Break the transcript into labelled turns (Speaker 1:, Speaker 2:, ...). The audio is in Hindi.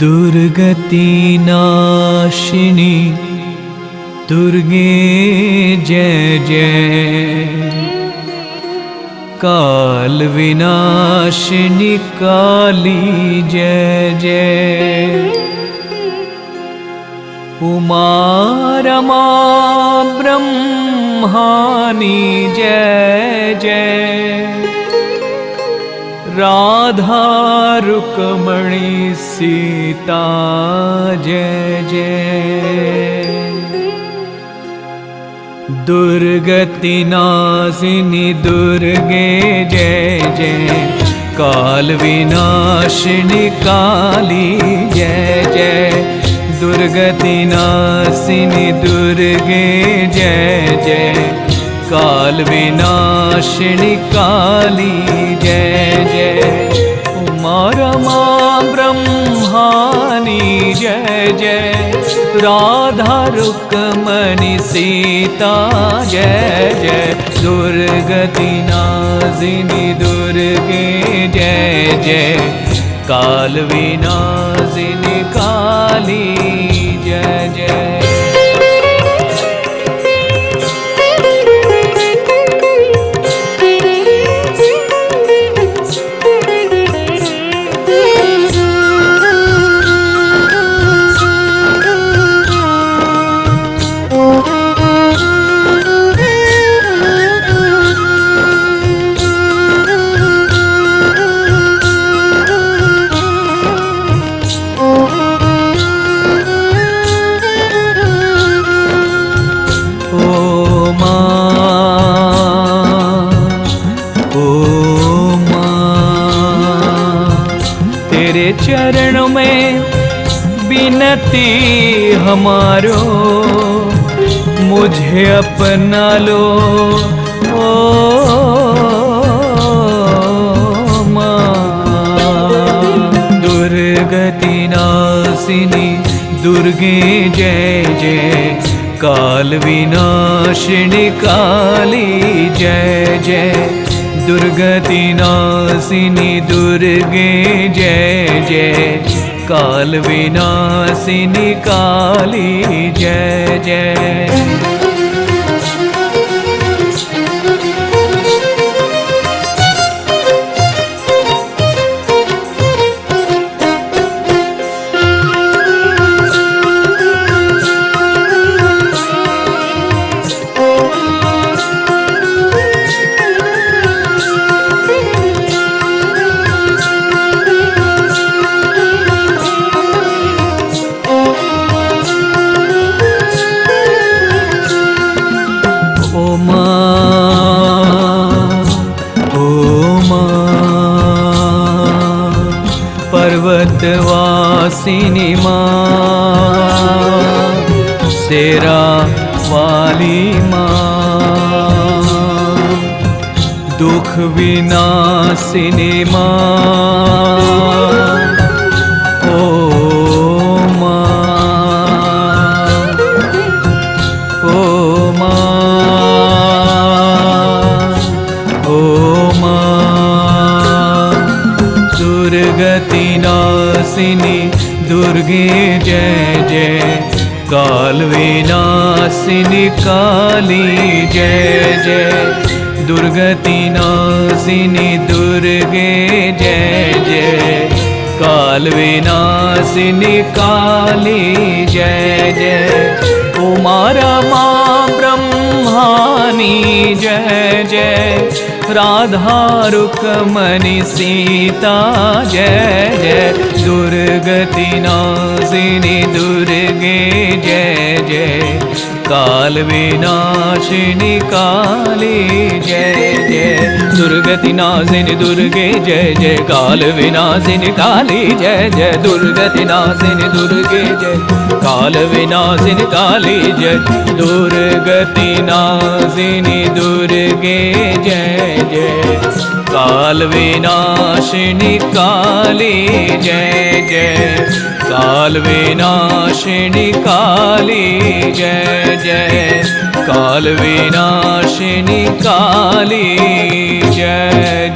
Speaker 1: दुर्गति नाशिनी दुर्गे जय जय। काल विनाशिनी काली जय जय। उमा रमा ब्रह्मानी जय जय। राधा रुक्मणी सीता जय जय। दुर्गति नाशिनी दुर्गे जय जय। काल विनाशिनी काली जय जय। दुर्गति नाशिनी दुर्गे जय जय। काल विनाशिनी काली जय जय। उमा रमा ब्रह्मानी जय जय। राधा रुक्मणी सीता जय जय। दुर्गति नाशिनी दुर्गे जय जय। काल विनाशिनी काली जय जय। चरण में विनती हमारो। मुझे अपना लो ओ माँ। दुर्गति नाशिनी दुर्गे जय जय। काल विनाशिनी काली जय जय। दुर्गति नाशिनी दुर्गे जय जय। काल विनाशिनी काली जय जय। पर्वतवासिनी माँ शेरा वाली माँ। दुख विनाशिनी माँ ओ माँ ओ माँ ओ माँ। दुर्गति नाशिनी दुर्गे जय जय। काल विनाशिनी काली जय जय। दुर्गति नाशिनी दुर्गे जय जय। काल विनाशिनी काली जय जय। उमा रमा ब्रह्मानी जय जय। राधा रुक्मणी सीता जय जय। दुर्गति नाशिनी दुर्गे जय जय। काल विनाशिनी काली जय जय। दुर्गति नाशिनी दुर्गे जय जय। काल विनाशिनी काली जय जय। दुर्गति नाशिनी दुर्गे जय। काल विनाशिनी काली जय। दुर्गति नाशिनी दुर्गे जय जय। काल विनाशिनी काली जय जय। काल विनाशिनी काली जय जय। काल विनाशिनी काली जय